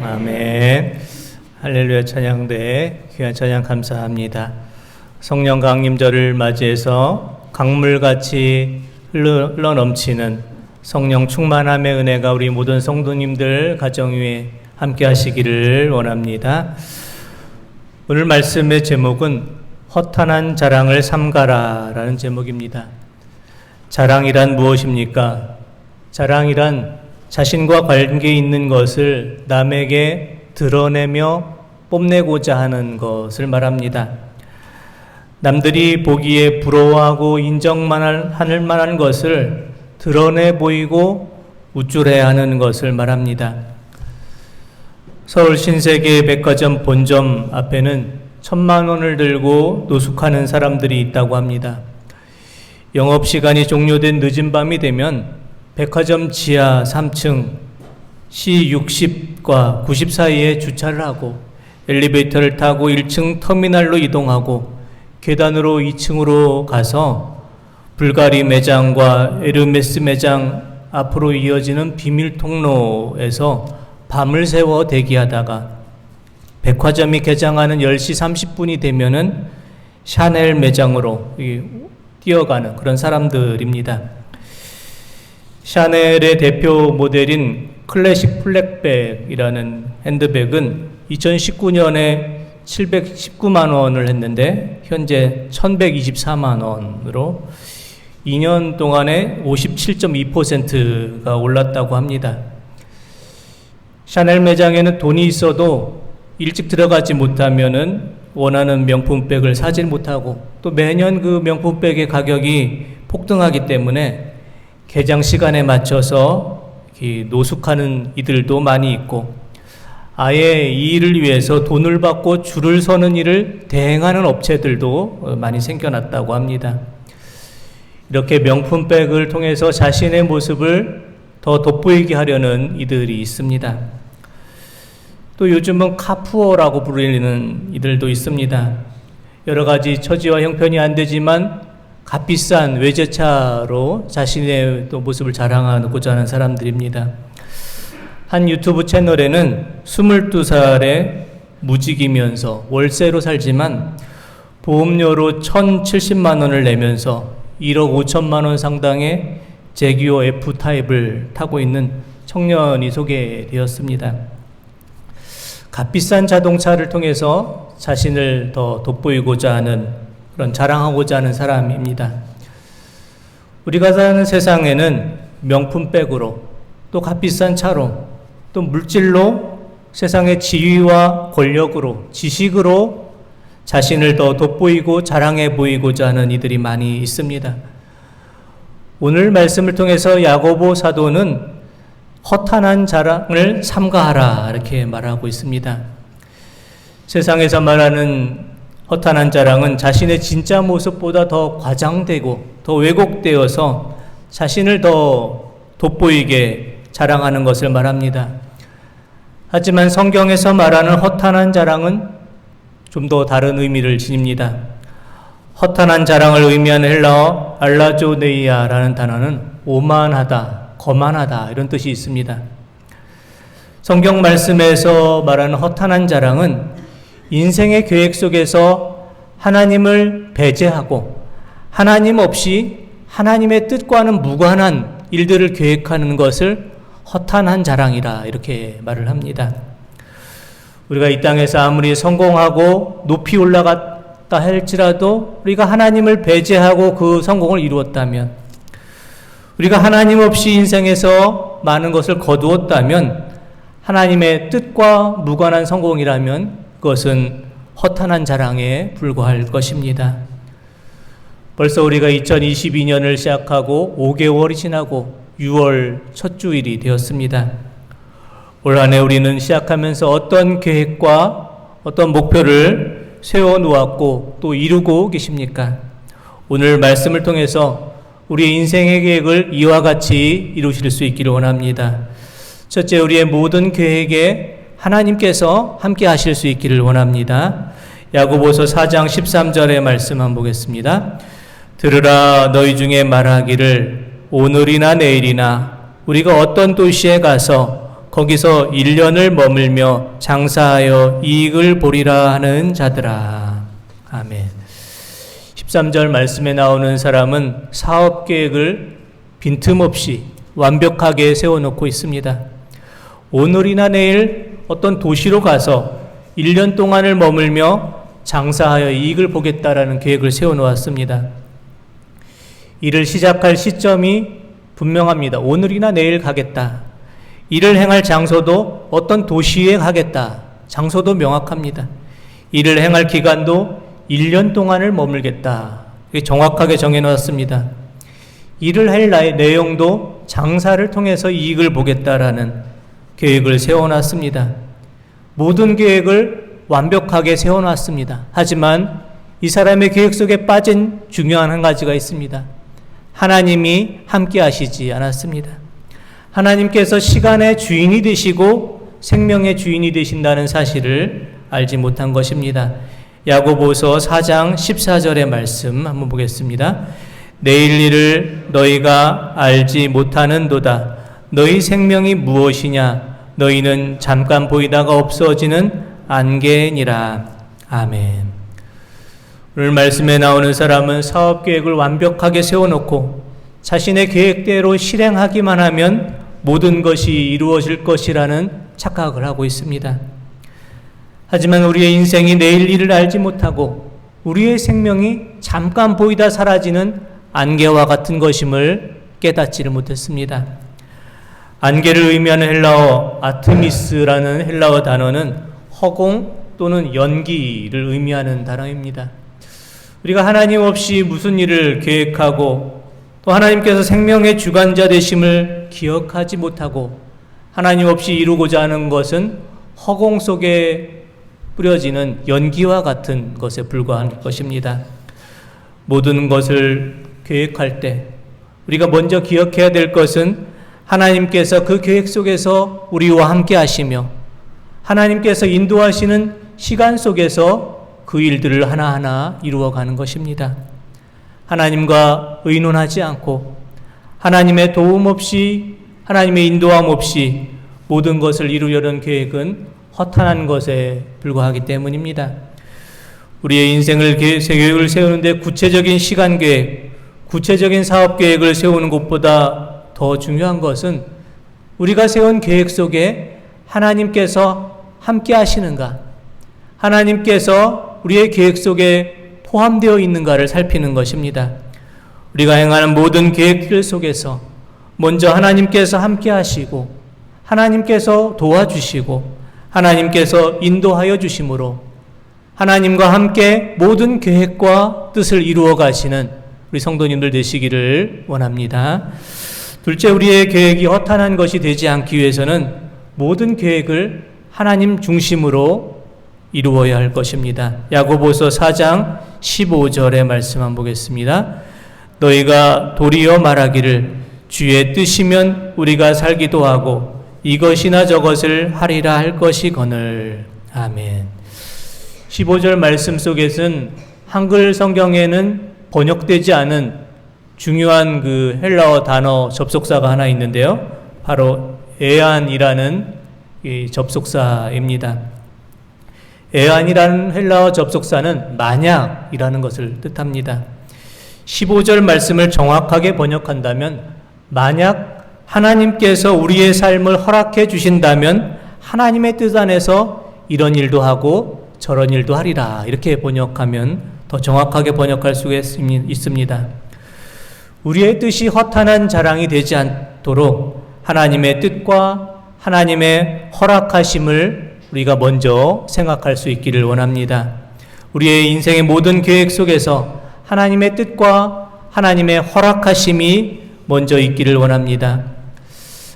아멘. 할렐루야 찬양대 귀한 찬양 감사합니다. 성령 강림절을 맞이해서 강물같이 흘러넘치는 성령 충만함의 은혜가 우리 모든 성도님들 가정 위에 함께 하시기를 원합니다. 오늘 말씀의 제목은 허탄한 자랑을 삼가라 라는 제목입니다. 자랑이란 무엇입니까? 자랑이란 자신과 관계 있는 것을 남에게 드러내며 뽐내고자 하는 것을 말합니다. 남들이 보기에 부러워하고 인정만 할 만한 것을 드러내 보이고 우쭐해야 하는 것을 말합니다. 서울 신세계 백화점 본점 앞에는 1,000만 원을 들고 노숙하는 사람들이 있다고 합니다. 영업시간이 종료된 늦은 밤이 되면 백화점 지하 3층 C60과 90 사이에 주차를 하고 엘리베이터를 타고 1층 터미널로 이동하고 계단으로 2층으로 가서 불가리 매장과 에르메스 매장 앞으로 이어지는 비밀 통로에서 밤을 새워 대기하다가 백화점이 개장하는 10시 30분이 되면은 샤넬 매장으로 뛰어가는 그런 사람들입니다. 샤넬의 대표 모델인 클래식 플랫백이라는 핸드백은 2019년에 719만 원을 했는데 현재 1124만 원으로 2년 동안에 57.2%가 올랐다고 합니다. 샤넬 매장에는 돈이 있어도 일찍 들어가지 못하면은 원하는 명품백을 사지 못하고 또 매년 그 명품백의 가격이 폭등하기 때문에 개장 시간에 맞춰서 노숙하는 이들도 많이 있고 아예 이 일을 위해서 돈을 받고 줄을 서는 일을 대행하는 업체들도 많이 생겨났다고 합니다. 이렇게 명품백을 통해서 자신의 모습을 더 돋보이게 하려는 이들이 있습니다. 또 요즘은 카푸어라고 부르는 이들도 있습니다. 여러 가지 처지와 형편이 안 되지만 값비싼 외제차로 자신의 또 모습을 자랑하고자 하는 사람들입니다. 한 유튜브 채널에는 22살에 무직이면서 월세로 살지만 보험료로 1,070만 원을 내면서 1억 5천만 원 상당의 제규어 F타입을 타고 있는 청년이 소개되었습니다. 값비싼 자동차를 통해서 자신을 더 돋보이고자 하는 그런 자랑하고자 하는 사람입니다. 우리가 사는 세상에는 명품백으로 또 값비싼 차로 또 물질로 세상의 지위와 권력으로 지식으로 자신을 더 돋보이고 자랑해 보이고자 하는 이들이 많이 있습니다. 오늘 말씀을 통해서 야고보 사도는 허탄한 자랑을 삼가하라 이렇게 말하고 있습니다. 세상에서 말하는 허탄한 자랑은 자신의 진짜 모습보다 더 과장되고 더 왜곡되어서 자신을 더 돋보이게 자랑하는 것을 말합니다. 하지만 성경에서 말하는 허탄한 자랑은 좀 더 다른 의미를 지닙니다. 허탄한 자랑을 의미하는 헬라어 알라조네이아라는 단어는 오만하다, 거만하다 이런 뜻이 있습니다. 성경 말씀에서 말하는 허탄한 자랑은 인생의 계획 속에서 하나님을 배제하고 하나님 없이 하나님의 뜻과는 무관한 일들을 계획하는 것을 허탄한 자랑이라 이렇게 말을 합니다. 우리가 이 땅에서 아무리 성공하고 높이 올라갔다 할지라도 우리가 하나님을 배제하고 그 성공을 이루었다면 우리가 하나님 없이 인생에서 많은 것을 거두었다면 하나님의 뜻과 무관한 성공이라면 그것은 허탄한 자랑에 불과할 것입니다. 벌써 우리가 2022년을 시작하고 5개월이 지나고 6월 첫 주일이 되었습니다. 올 한 해 우리는 시작하면서 어떤 계획과 어떤 목표를 세워놓았고 또 이루고 계십니까? 오늘 말씀을 통해서 우리의 인생의 계획을 이와 같이 이루실 수 있기를 원합니다. 첫째, 우리의 모든 계획에 하나님께서 함께 하실 수 있기를 원합니다. 야고보서 4장 13절의 말씀 한번 보겠습니다. 들으라, 너희 중에 말하기를 오늘이나 내일이나 우리가 어떤 도시에 가서 거기서 1년을 머물며 장사하여 이익을 보리라 하는 자들아. 아멘. 13절 말씀에 나오는 사람은 사업 계획을 빈틈없이 완벽하게 세워놓고 있습니다. 오늘이나 내일 어떤 도시로 가서 1년 동안을 머물며 장사하여 이익을 보겠다라는 계획을 세워놓았습니다. 일을 시작할 시점이 분명합니다. 오늘이나 내일 가겠다. 일을 행할 장소도 어떤 도시에 가겠다. 장소도 명확합니다. 일을 행할 기간도 1년 동안을 머물겠다. 정확하게 정해놓았습니다. 일을 할 내용도 장사를 통해서 이익을 보겠다라는 계획을 세워놨습니다. 모든 계획을 완벽하게 세워놨습니다. 하지만 이 사람의 계획 속에 빠진 중요한 한 가지가 있습니다. 하나님이 함께 하시지 않았습니다. 하나님께서 시간의 주인이 되시고 생명의 주인이 되신다는 사실을 알지 못한 것입니다. 야고보서 4장 14절의 말씀 한번 보겠습니다. 내일 일을 너희가 알지 못하는도다. 너희 생명이 무엇이냐? 너희는 잠깐 보이다가 없어지는 안개니라. 아멘. 오늘 말씀에 나오는 사람은 사업 계획을 완벽하게 세워놓고 자신의 계획대로 실행하기만 하면 모든 것이 이루어질 것이라는 착각을 하고 있습니다. 하지만 우리의 인생이 내일 일을 알지 못하고 우리의 생명이 잠깐 보이다 사라지는 안개와 같은 것임을 깨닫지를 못했습니다. 안개를 의미하는 헬라어 아트미스라는 헬라어 단어는 허공 또는 연기를 의미하는 단어입니다. 우리가 하나님 없이 무슨 일을 계획하고 또 하나님께서 생명의 주관자 되심을 기억하지 못하고 하나님 없이 이루고자 하는 것은 허공 속에 뿌려지는 연기와 같은 것에 불과한 것입니다. 모든 것을 계획할 때 우리가 먼저 기억해야 될 것은 하나님께서 그 계획 속에서 우리와 함께 하시며 하나님께서 인도하시는 시간 속에서 그 일들을 하나하나 이루어가는 것입니다. 하나님과 의논하지 않고 하나님의 도움 없이 하나님의 인도함 없이 모든 것을 이루려는 계획은 허탄한 것에 불과하기 때문입니다. 우리의 인생을 계획을 세우는데 구체적인 시간 계획, 구체적인 사업 계획을 세우는 것보다 더 중요한 것은 우리가 세운 계획 속에 하나님께서 함께 하시는가, 하나님께서 우리의 계획 속에 포함되어 있는가를 살피는 것입니다. 우리가 행하는 모든 계획들 속에서 먼저 하나님께서 함께 하시고 하나님께서 도와주시고 하나님께서 인도하여 주심으로 하나님과 함께 모든 계획과 뜻을 이루어 가시는 우리 성도님들 되시기를 원합니다. 둘째, 우리의 계획이 허탄한 것이 되지 않기 위해서는 모든 계획을 하나님 중심으로 이루어야 할 것입니다. 야고보서 4장 15절의 말씀 한번 보겠습니다. 너희가 도리어 말하기를 주의 뜻이면 우리가 살기도 하고 이것이나 저것을 하리라 할 것이거늘. 아멘. 15절 말씀 속에서는 한글 성경에는 번역되지 않은 중요한 그 헬라어 단어 접속사가 하나 있는데요. 바로 에안이라는 이 접속사입니다. 에안이라는 헬라어 접속사는 만약이라는 것을 뜻합니다. 15절 말씀을 정확하게 번역한다면 만약 하나님께서 우리의 삶을 허락해 주신다면 하나님의 뜻 안에서 이런 일도 하고 저런 일도 하리라, 이렇게 번역하면 더 정확하게 번역할 수가 있습니다. 우리의 뜻이 허탄한 자랑이 되지 않도록 하나님의 뜻과 하나님의 허락하심을 우리가 먼저 생각할 수 있기를 원합니다. 우리의 인생의 모든 계획 속에서 하나님의 뜻과 하나님의 허락하심이 먼저 있기를 원합니다.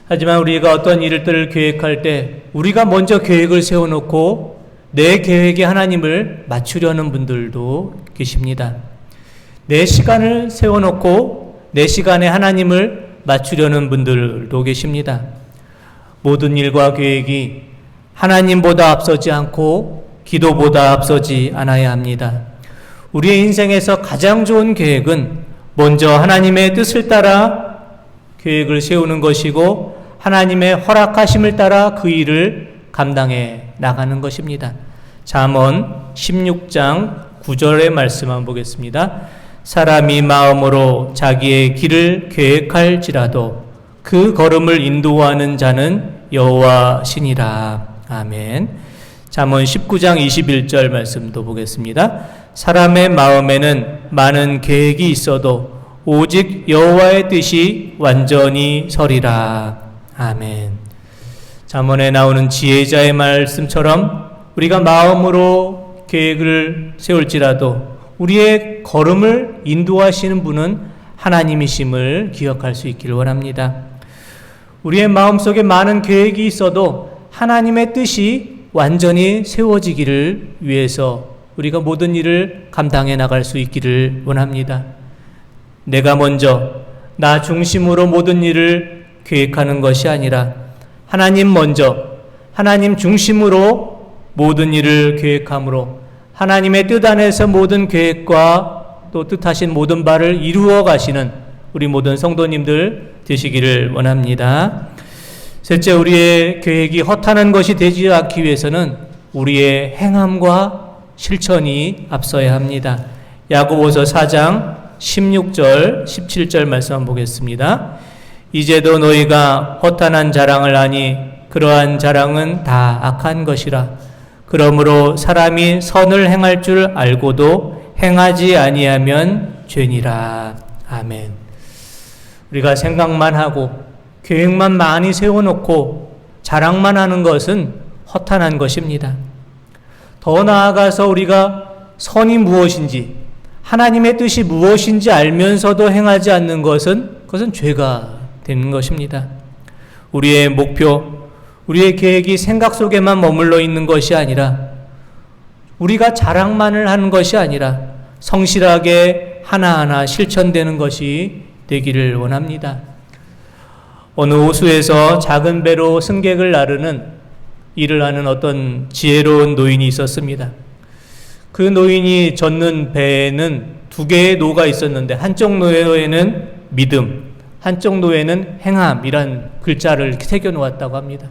하지만 우리가 어떤 일들을 계획할 때 우리가 먼저 계획을 세워놓고 내 계획에 하나님을 맞추려는 분들도 계십니다. 내 시간을 세워놓고 내 시간에 하나님을 맞추려는 분들도 계십니다. 모든 일과 계획이 하나님보다 앞서지 않고 기도보다 앞서지 않아야 합니다. 우리의 인생에서 가장 좋은 계획은 먼저 하나님의 뜻을 따라 계획을 세우는 것이고 하나님의 허락하심을 따라 그 일을 감당해 나가는 것입니다. 잠언 16장 9절의 말씀 한번 보겠습니다. 사람이 마음으로 자기의 길을 계획할지라도 그 걸음을 인도하는 자는 여호와시니라. 아멘. 잠언 19장 21절 말씀도 보겠습니다. 사람의 마음에는 많은 계획이 있어도 오직 여호와의 뜻이 완전히 서리라. 아멘. 잠언에 나오는 지혜자의 말씀처럼 우리가 마음으로 계획을 세울지라도 우리의 걸음을 인도하시는 분은 하나님이심을 기억할 수 있기를 원합니다. 우리의 마음속에 많은 계획이 있어도 하나님의 뜻이 완전히 세워지기를 위해서 우리가 모든 일을 감당해 나갈 수 있기를 원합니다. 내가 먼저 나 중심으로 모든 일을 계획하는 것이 아니라 하나님 먼저 하나님 중심으로 모든 일을 계획함으로 하나님의 뜻 안에서 모든 계획과 또 뜻하신 모든 바를 이루어 가시는 우리 모든 성도님들 되시기를 원합니다. 셋째, 우리의 계획이 허탄한 것이 되지 않기 위해서는 우리의 행함과 실천이 앞서야 합니다. 야고보서 4장 16절 17절 말씀 한번 보겠습니다. 이제도 너희가 허탄한 자랑을 하니 그러한 자랑은 다 악한 것이라. 그러므로 사람이 선을 행할 줄 알고도 행하지 아니하면 죄니라. 아멘. 우리가 생각만 하고 계획만 많이 세워놓고 자랑만 하는 것은 허탄한 것입니다. 더 나아가서 우리가 선이 무엇인지 하나님의 뜻이 무엇인지 알면서도 행하지 않는 그것은 죄가 되는 것입니다. 우리의 목표, 우리의 계획이 생각 속에만 머물러 있는 것이 아니라 우리가 자랑만을 하는 것이 아니라 성실하게 하나하나 실천되는 것이 되기를 원합니다. 어느 호수에서 작은 배로 승객을 나르는 일을 하는 어떤 지혜로운 노인이 있었습니다. 그 노인이 젓는 배에는 두 개의 노가 있었는데 한쪽 노에는 믿음, 한쪽 노에는 행함이란 글자를 새겨 놓았다고 합니다.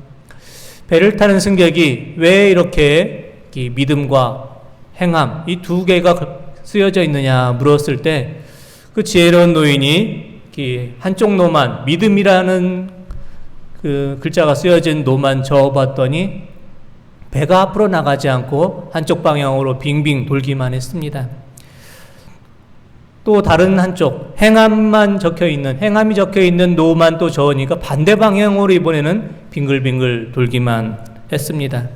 배를 타는 승객이 왜 이렇게 믿음과 행함 이 두 개가 쓰여져 있느냐 물었을 때 그 지혜로운 노인이 한쪽 노만 믿음이라는 그 글자가 쓰여진 노만 저어봤더니 배가 앞으로 나가지 않고 한쪽 방향으로 빙빙 돌기만 했습니다. 또 다른 한쪽 행함이 적혀 있는 노만 또 저으니까 반대 방향으로 이번에는 빙글빙글 돌기만 했습니다.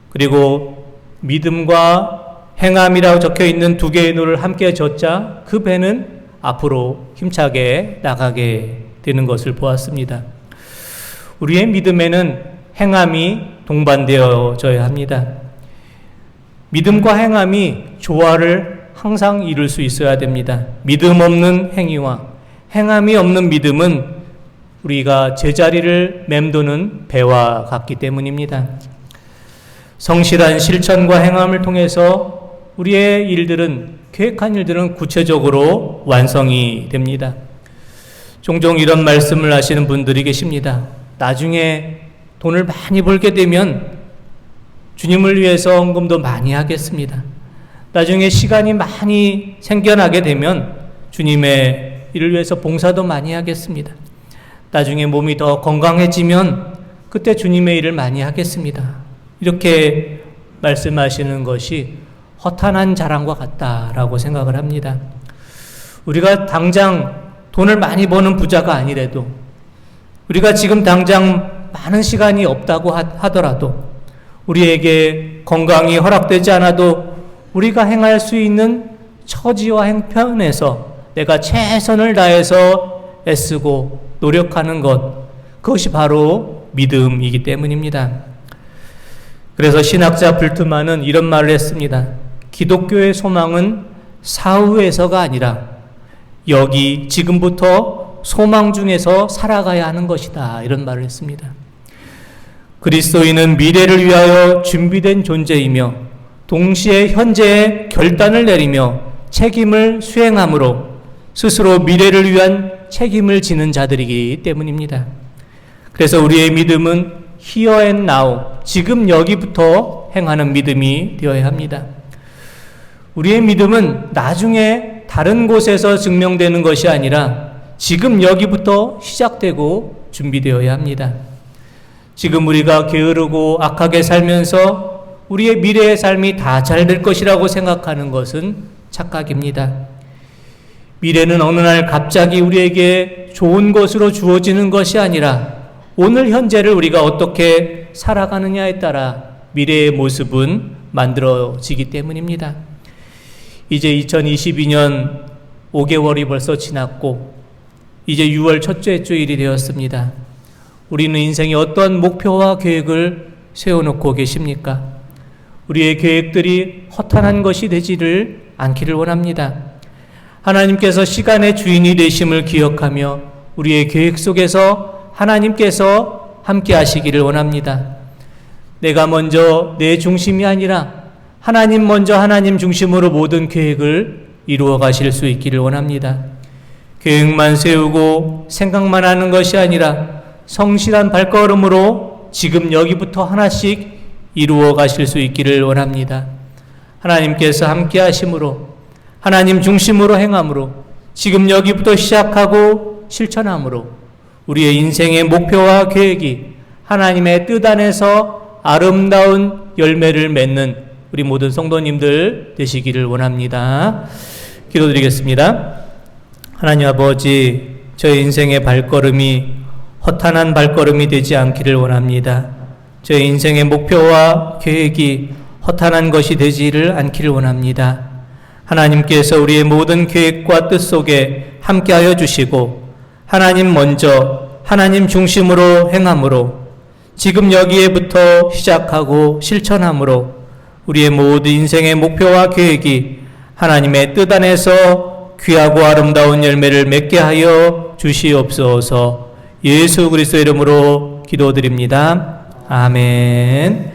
그리고 믿음과 행함이라고 적혀 있는 두 개의 노를 함께 젓자 그 배는 앞으로 힘차게 나가게 되는 것을 보았습니다. 우리의 믿음에는 행함이 동반되어져야 합니다. 믿음과 행함이 조화를 항상 이룰 수 있어야 됩니다. 믿음 없는 행위와 행함이 없는 믿음은 우리가 제자리를 맴도는 배와 같기 때문입니다. 성실한 실천과 행함을 통해서 우리의 일들은 계획한 일들은 구체적으로 완성이 됩니다. 종종 이런 말씀을 하시는 분들이 계십니다. 나중에 돈을 많이 벌게 되면 주님을 위해서 헌금도 많이 하겠습니다. 나중에 시간이 많이 생겨나게 되면 주님의 일을 위해서 봉사도 많이 하겠습니다. 나중에 몸이 더 건강해지면 그때 주님의 일을 많이 하겠습니다. 이렇게 말씀하시는 것이 허탄한 자랑과 같다라고 생각을 합니다. 우리가 당장 돈을 많이 버는 부자가 아니래도 우리가 지금 당장 많은 시간이 없다고 하더라도 우리에게 건강이 허락되지 않아도 우리가 행할 수 있는 처지와 행편에서 내가 최선을 다해서 애쓰고 노력하는 그것이 바로 믿음이기 때문입니다. 그래서 신학자 불트만은 이런 말을 했습니다. 기독교의 소망은 사후에서가 아니라 여기 지금부터 소망 중에서 살아가야 하는 것이다. 이런 말을 했습니다. 그리스도인은 미래를 위하여 준비된 존재이며 동시에 현재의 결단을 내리며 책임을 수행함으로 스스로 미래를 위한 책임을 지는 자들이기 때문입니다. 그래서 우리의 믿음은 here and now, 지금 여기부터 행하는 믿음이 되어야 합니다. 우리의 믿음은 나중에 다른 곳에서 증명되는 것이 아니라 지금 여기부터 시작되고 준비되어야 합니다. 지금 우리가 게으르고 악하게 살면서 우리의 미래의 삶이 다 잘 될 것이라고 생각하는 것은 착각입니다. 미래는 어느 날 갑자기 우리에게 좋은 것으로 주어지는 것이 아니라 오늘 현재를 우리가 어떻게 살아가느냐에 따라 미래의 모습은 만들어지기 때문입니다. 이제 2022년 5개월이 벌써 지났고 이제 6월 첫째 주일이 되었습니다. 우리는 인생에 어떤 목표와 계획을 세워놓고 계십니까? 우리의 계획들이 허탄한 것이 되지를 않기를 원합니다. 하나님께서 시간의 주인이 되심을 기억하며 우리의 계획 속에서 하나님께서 함께 하시기를 원합니다. 내가 먼저 내 중심이 아니라 하나님 먼저 하나님 중심으로 모든 계획을 이루어 가실 수 있기를 원합니다. 계획만 세우고 생각만 하는 것이 아니라 성실한 발걸음으로 지금 여기부터 하나씩 이루어 가실 수 있기를 원합니다. 하나님께서 함께 하심으로 하나님 중심으로 행함으로 지금 여기부터 시작하고 실천함으로 우리의 인생의 목표와 계획이 하나님의 뜻 안에서 아름다운 열매를 맺는 우리 모든 성도님들 되시기를 원합니다. 기도드리겠습니다. 하나님 아버지, 저의 인생의 발걸음이 허탄한 발걸음이 되지 않기를 원합니다. 저의 인생의 목표와 계획이 허탄한 것이 되지를 않기를 원합니다. 하나님께서 우리의 모든 계획과 뜻 속에 함께하여 주시고 하나님 먼저 하나님 중심으로 행함으로 지금 여기에부터 시작하고 실천함으로 우리의 모든 인생의 목표와 계획이 하나님의 뜻 안에서 귀하고 아름다운 열매를 맺게 하여 주시옵소서. 예수 그리스도 이름으로 기도드립니다. 아멘.